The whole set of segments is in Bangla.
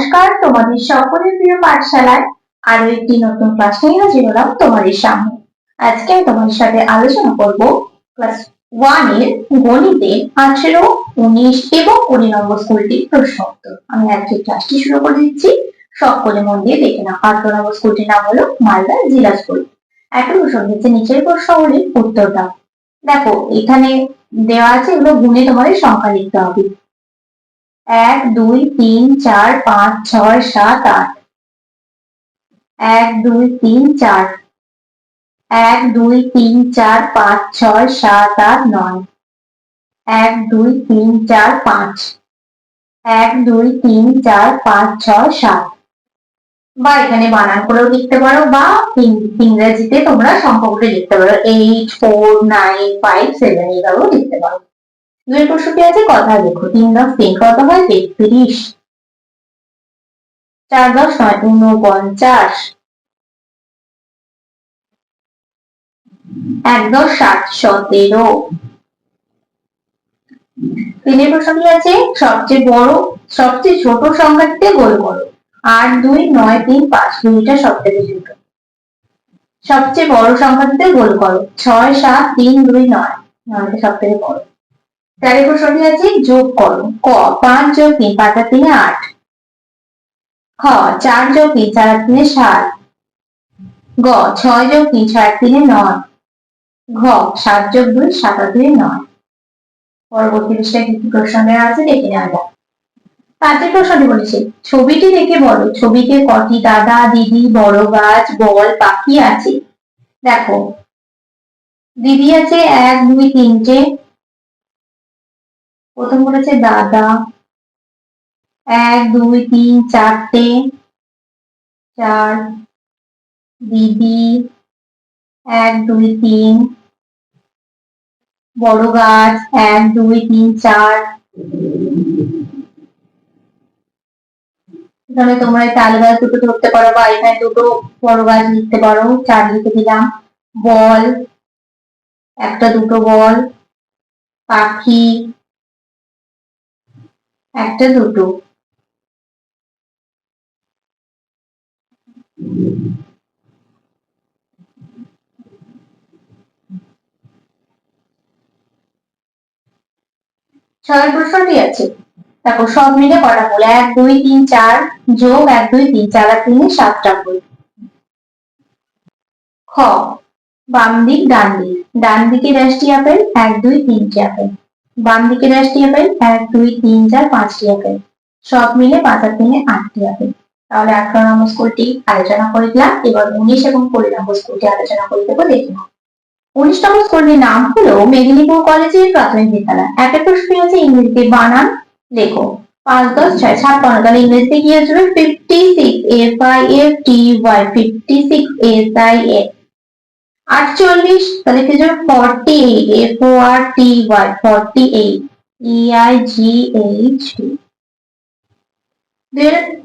নমস্কার, তোমাদের সকলের প্রিয় পাঠশালায় আরো একটি নতুন ক্লাস নিয়ে হাজির হলাম তোমাদের সামনে। আজকে আমি তোমাদের সাথে আলোচনা করব ক্লাস 1 এর গণিতে 18, 19 এবং 20 নম্বর স্কুলটির প্রশ্ন উত্তর। আমি আজকে ক্লাসটি শুরু করে দিচ্ছি, সকলে মন দিয়ে দেখে নাও। 18 নম্বর স্কুলটির নাম হলো মালদা জিলা স্কুল। একটা প্রশ্ন দিচ্ছে, নিচের প্রশ্নগুলির উত্তর দাও। দেখো এখানে দেওয়া আছে, এগুলো গুণে তোমাদের সংখ্যা লিখতে হবে। 1 2 3 4 5 6 7 8। 1 2 3 4, 1 2 3 4 5 6 7 8 9, 1 2 3 4 5, 1 2 3 4 5 6 7। বা এখানে বানান করেও লিখতে পারো, বা ইংরেজিতে তোমরা সংখ্যাগুলো লিখতে পারো 8 4 9 5 7 এইভাবেও লিখতে পারো। দুই প্রশ্নটি আছে, কথা লেখো। 3 10 3 কত হয়? 33। 4 10 9 49। 1 10 7 17। তিনের প্রশ্নটি আছে, সবচেয়ে বড় সবচেয়ে ছোট সংখ্যাটিতে গোল করো। 8 2 9 3 5, দুইটা সবথেকে ছোট। সবচেয়ে বড় সংখ্যাটিতে গোল করো। 6 7 3 2 9, 9টা সবথেকে বড়। চারের প্রশ্নটি আছে, যোগ করো। ক 5 যোগ 3 5 আর 3 8। খ 4 যোগ 3 4 আর 3 7। গ 6 যোগ 3 6 আর 3 9। ঘ 7 যোগ 2 7 আর 2 9। পরবর্তী পৃষ্ঠায় কি প্রশ্ন দেওয়া আছে দেখে নেওয়া যাক। পাঁচের প্রশ্নটি বলেছে, ছবিটি দেখে বলো ছবিতে কটি দাদা দিদি বড় গাছ বল পাখি আছে। দেখো দিদি আছে 1 2 3টে। প্রথম বলেছে দাদা 1 2 3 4টে, 4 দিদি 1 2 3, বড় গাছ 1 2 3 4। এখানে তোমরা তাল গাছ দুটো ধরতে পারো, বা এখানে দুটো বড় গাছ লিখতে পারো। 4 লিখে দিলাম। বল একটা দুটো বল, পাখি একটা দুটো। ছয়ের প্রশ্নটি আছে, দেখো সব মিলে কটা হলো? 1 2 3 4 যোগ 1 2 3 4 আর 3 7টা হল। খ বাম দিক ডান দিক। ডান দিকে 10টি আপেল, 1 2 3টি আপেল। বাম দিকে 10টি আপেল, 1 2 3 4 5টি আপেল। সব মিলে 5 আর 3 8টি আপেল। তাহলে 18 নম্বর স্কুলটি আলোচনা করে দিলাম। এবার 19 এবং 20 নম্বর স্কুলটি আলোচনা করে দেবো, দেখে নাও। 19 নম্বর স্কুলটির নাম হলো মেদিনীপুর কলেজের প্রাথমিক বিদ্যালয়। একটা প্রশ্ন আছে, ইংরেজিতে বানান লেখো। 5 10 6 56, তাহলে ইংরেজিতে কি আসবে? 56 FIFTY 56 SIX। 48, তাহলে কি আসবে? 48 FORTY 48 EIGHT।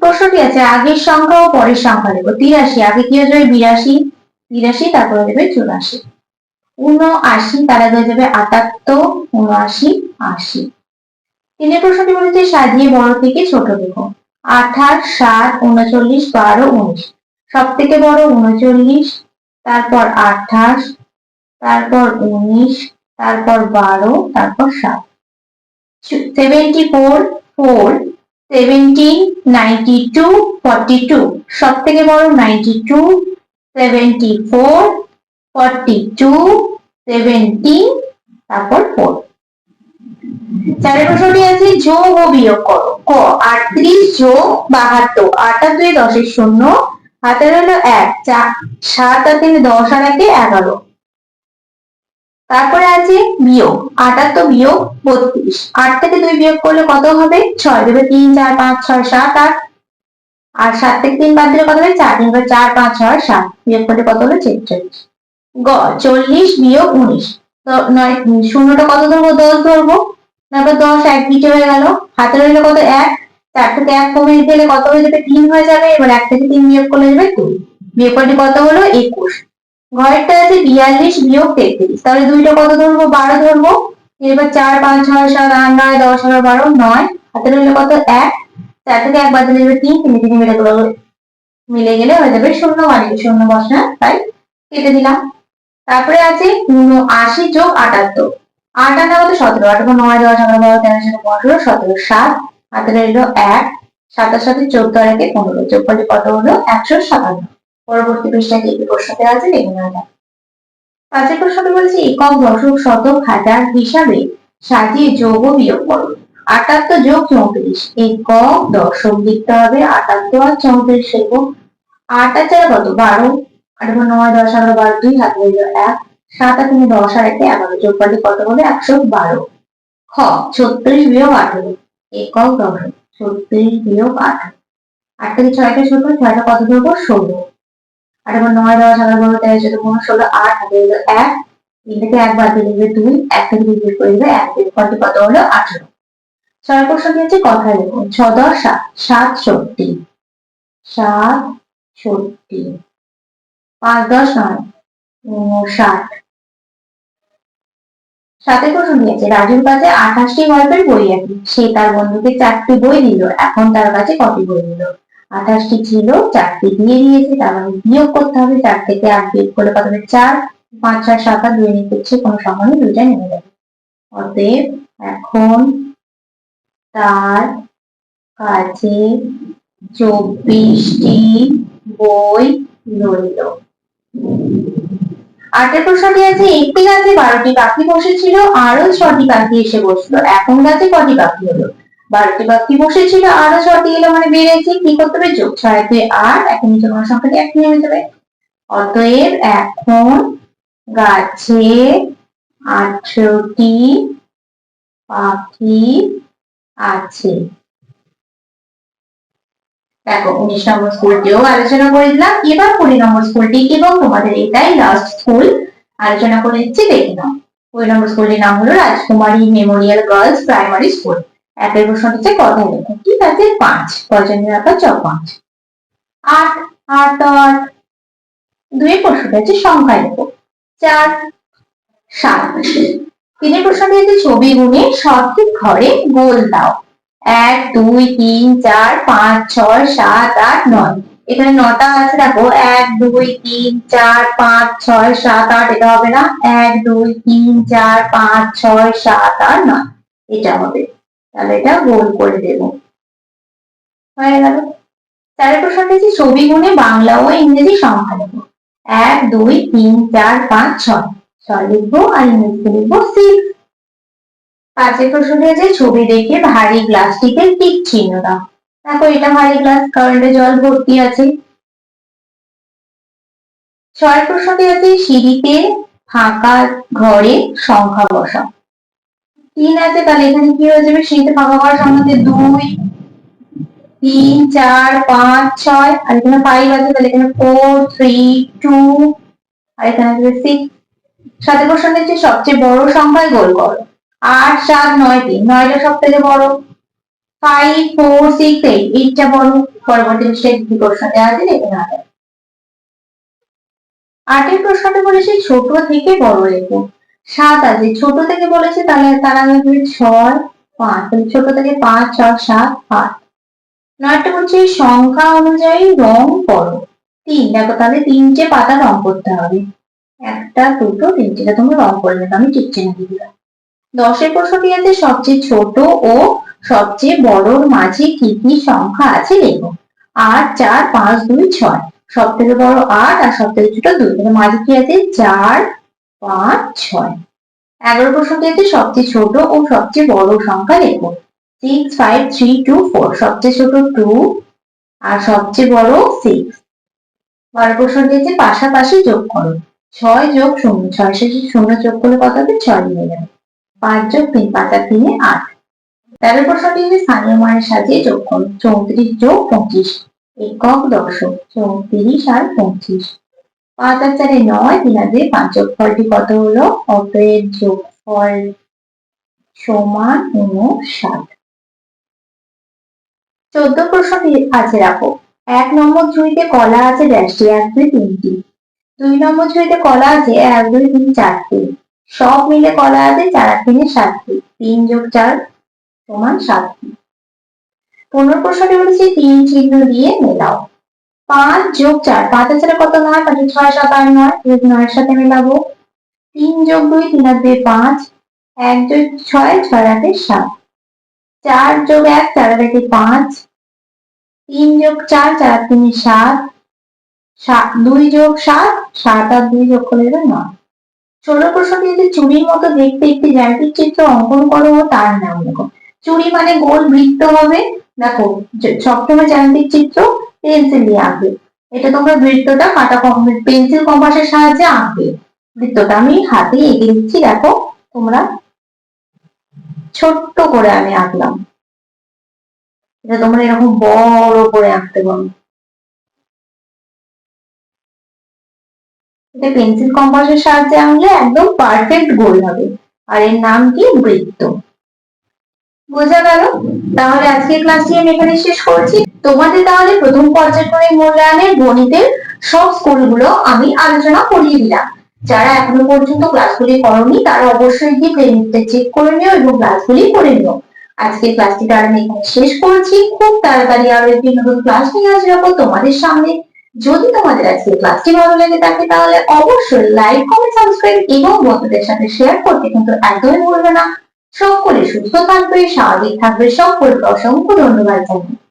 প্রশ্নটি আছে, আগের সংখ্যা ও পরের সংখ্যা লেখো। 83, আগে কি হয়ে যাবে? 82, 83 তারপরে দেবে 84। 79, তার আগে হয়ে যাবে 78 79 80। তিনের প্রশ্নটি বলেছে, সাজিয়ে বড় থেকে ছোট লেখো। 28 7 39 12 19। সব থেকে বড় 39, তারপর 28, তারপর 19, তারপর 12, তারপর 7। 74 4 17 92 42। সব থেকে বড় 92, 74 42 17, তারপর 4। চারের প্রশ্নটি আছে, যোগ ও বিয়োগ করো। ক 38 যোগ 72, 8 আর 2 10 এর 0, হাতের হলো 1 7 আর 3 10 আর 1 11। তারপরে আছে বিয়োগ 78 বিয়োগ 32, 8 থেকে 2 বিয়োগ করলে কত হবে? 6 দেবে 3 4 5 6 7 8। আর 7 থেকে 3 বাদ দিলে কত হবে? 4 3 4 5 6 7, বিয়োগ করলে কত হলো? 46। গ 40 বিয়োগ 19, তো 9 শূন্যটা কত ধরবো? 10 ধরবো। তারপর 10 এক দিকে হয়ে গেল, হাতে রইলো কত? 1। 4 থেকে 1 কমে দিলে কত হয়ে যাবে? 3 হয়ে যাবে। এবার 1 থেকে 3 বিয়োগ করলে যাবে 2, বিয়োগ করলে কত হলো? 21। ঘরেরটা আছে 42 বিয়োগ 33, তাহলে দুইটা কত ধরবো? 12 ধরবো। এবার 4 5 6 7 8 9 10 11 12 9, হাতে রইলো কত? 1। 4 থেকে 1 বাদ দিলে যাবে 3, 3 থেকে মিলে গেলে হয়ে যাবে 0, মানে 0 বসা, তাই কেটে দিলাম। তারপরে আছে 79 যোগ 78। 8 আর 9 17, 8 9 10 11 12 13 15 17, 7 হাতে রইল 1, 7 এর সাথে 14 আর 1 15, যোগ করলে কত হলো 157। পরবর্তী পৃষ্ঠায় কি কি প্রশ্ন দেওয়া আছে দেখে নেওয়া যাক। পাঁচের প্রশ্নটি বলছে একক, দশক, শতক, হাজার হিসাবে সাজিয়ে যোগ ও বিয়োগ করো। 78 যোগ 34, একক দশক লিখতে হবে, 78 আর 34 লিখবো। 8 আর 4 কত 12, 8 9 10 11 12, 2 হাতে রইল 1, 7 আর 3 10 আর 1 11, যোগ করলে কত হবে 112। খ 36 বিয়োগ 18, একক দশক 36 বিয়োগ 18। 8 থেকে 6টা 17, 6টা কত ধরবো 16, 8 9 10 11 12 13 14 15 16, 8 হাতে রইল 1, 3 থেকে 1 বাদ দিলে 2, 1 থেকে 2 বিয়োগ করে দিলে 1, বিয়োগ করলে কত হলো 18। 6 প্রশ্ন দিয়েছে কথায় লিখুন। 6 10 7, 67, 67, 5 10 9, 59। 7 প্রশ্ন দিয়েছে রাজুর কাছে 28টি গল্পের বই আছে, সে তার বন্ধুকে 4টি বই দিল, এখন তার কাছে কটি বই দিল? 28টি ছিল, 4টি দিয়ে দিয়েছে, তার মানে বিয়োগ করতে হবে। 4 থেকে 8 বিয়োগ করলে কত হবে 4, 5 6 7 আর 2 নিয়ে করছে কোনো সংখ্যা নেই, দুইটা নেমে যাবে। অতএব এখন তার কাছে 24টি বই রইল। 8 প্রশ্নটি আছে একটি গাছে 12টি পাখি বসেছিল, আরো 6টি পাখি এসে বসলো, এখন গাছে কটি পাখি হলো? 12টি পাখি বসেছিল, আরো 6টি এলো, মানে বেড়েছে, কি করতে হবে যোগ, 6 2 8, এখন নিচে কোনো সংখ্যাটি 1 নেমে যাবে। অতএব এখন গাছে 18টি পাখি আছে। দেখো 19 নম্বর স্কুলটিও আলোচনা করে দিলাম, এবার 20 নম্বর স্কুলটি, এবং তোমাদের এটাই লাস্ট স্কুল আলোচনা করে দিচ্ছি, দেখে নাও। 20 নম্বর স্কুলটির নাম হলো রাজকুমারী মেমোরিয়াল গার্লস প্রাইমারি স্কুল। একের প্রশ্ন হচ্ছে কথা লেখো, ঠিক আছে 5, পছন্দের আঁকা 5, 8 8 8। 2 প্রশ্নটা হচ্ছে সংখ্যা লেখো, 4 7। 3 প্রশ্নটি হচ্ছে ছবি গুণে সঠিক ঘরে গোল দাও। 1 2 3 4 5 6 7 8 9, এখানে 9টা আছে, দেখো 1 2 3 4 5 6 7 8, এটা হবে না, 1 2 3 4 5 6 7 8 9, এটা হবে, তাহলে এটা গোল করে দেব, হয়ে গেল। 4 প্রশ্নটি হচ্ছে ছবি গুণে বাংলা ও ইংরেজি সংখ্যা লেখো। 1 2 3 4 5 6, 6 লিখবো আর ইংরেজিতে লিখবো 6। 5 প্রশ্নটি হচ্ছে ছবি দেখে ভারী গ্লাসটিতে টিক চিহ্ন দাও। দেখো এটা ভারী গ্লাস, কারণ এটা জল ভর্তি আছে। 6 প্রশ্নটি হচ্ছে সিঁড়িতে ফাঁকা ঘরে সংখ্যা বসাও। 3 আছে, তাহলে এখানে কি হয়ে যাবে, সিঁড়িতে ফাঁকা ঘরের সংখ্যা 2 3 4 5 6, আর এখানে 5 আছে, তাহলে এখানে 4 3 2, আর এখানে আছে 6। 7 প্রশ্ন হচ্ছে সবচেয়ে বড় সংখ্যায় গোল করো। 8 7 9 3, 9টা সব থেকে বড়। 5 4 6 8, 8টা বড়। পরবর্তী পৃষ্ঠায় কি প্রশ্ন দেওয়া আছে দেখে নেওয়া যাক। 8 প্রশ্নটা বলেছে ছোট থেকে বড় লেখো। 7 আছে, ছোট থেকে বলেছে, তাহলে তার আগে 6 5, তাহলে ছোট থেকে 5 6 7 8। 9টা বলছে সংখ্যা অনুযায়ী রং করো। 3, দেখো তাহলে 3টে পাতা রং করতে হবে, 1টা 2টো 3টে, তোমরা রং করে নেবে, আমি ঠিক চিহ্ন দিয়ে দিলাম। 10 প্রশ্নটি আছে সবচেয়ে ছোট ও সবচেয়ে বড়র মাঝে কি কি সংখ্যা আছে লেখো। 8 4 5 2 6, সব থেকে বড় 8 আর সব থেকে ছোট 2, তাহলে মাঝে কি আছে 4 5 6। 11 প্রশ্নটি আছে সবচেয়ে ছোট ও সবচেয়ে বড় সংখ্যা লেখো। 6 5 3 2 4, সবচেয়ে ছোট 2 আর সবচেয়ে বড় 6। 12 প্রশ্নটি আছে পাশাপাশি যোগ করো। 6 যোগ 0, 6 শেষে 0 যোগ করলে কত হবে 6 হয়ে যাবে। 5 যোগ 3, 5 আর 3 8। 13 প্রশ্নটি হচ্ছে স্থানীয় মানের সাজিয়ে যোগ করো। 34 যোগ 25, একক দশক 34 আর 25। 5 আর 4 9, 3 আর 2 5, যোগফলটি কত হলো, অতএব যোগফল সমান 59। 14 প্রশ্নটি আছে রাখো। 1 নম্বর ঝুড়িতে কলা আছে ড্যাশটি 1 2 3টি। 2 নম্বর ঝুড়িতে কলা আছে 1 2 3 4টি, সব মিলে কলা আছে 4 আর 3 7টি, 3 যোগ 4 সমান 7টি। 15 প্রশ্নটি বলেছি 3 চিহ্ন দিয়ে মেলাও। 5 যোগ 4, 5 এর সাথে কত 9, 5 6 7 8 9, 9 এর সাথে মেলাবো। 3 যোগ 2, 3 আর 2 5, 1 যোগ 6, 6 আর 8 7, 4 যোগ 1, 4 আর 1 5, 3 যোগ 4, 4 আর 3 7, 2 যোগ 7, 7 আর 2 যোগ করলে 9। 16 প্রশ্নটি যদি চুরির মতো দেখতে একটি জ্যামিতিক চিত্র অঙ্কন করো তার নাম লেখো। চুরি মানে গোল বৃত্ত হবে। দেখো সবসময় জ্যামিতিক চিত্র পেন্সিল দিয়ে আঁকবে। এটা তোমরা বৃত্তটা কাটা পেন্সিল কম্পাসের সাহায্যে আঁকবে। বৃত্তটা আমি হাতে এঁকে দিচ্ছি, দেখো তোমরা ছোট্ট করে আমি আঁকলাম। এটা তোমরা এরকম বড় করে আঁকতে পারো। এটা পেন্সিল কম্পাসের সাহায্যে আঁকলে একদম পারফেক্ট গোল হবে। আর এর নাম কি? বৃত্ত। বোঝা গেল? তাহলে আজকের ক্লাসটি আমি এখানে শেষ করছি। তোমাদের তাহলে প্রথম পর্যায়ক্রমিক মূল্যায়নের গণিতের সব স্কুলগুলো আমি আলোচনা করিয়ে দিলাম। যারা এখনো পর্যন্ত ক্লাসগুলি করোনি তারা অবশ্যই গিয়ে প্লেলিস্টে চেক করে নিও এবং ক্লাসগুলি করে নিও। আজকের ক্লাসটি আমি এখানে শেষ করছি। খুব তাড়াতাড়ি আরো একটি নতুন ক্লাস নিয়ে আসবো তোমাদের সামনে। যদি তোমাদের আজকের ক্লাসটি ভালো লেগে থাকে তাহলে অবশ্যই লাইক, কমেন্ট, সাবস্ক্রাইব এবং বন্ধুদের সাথে শেয়ার করতে কিন্তু একদমই ভুলবে না। সকলে সুস্থ থাকবে, স্বাভাবিক থাকবে, সকলকে অসংখ্য ধন্যবাদ জানাই।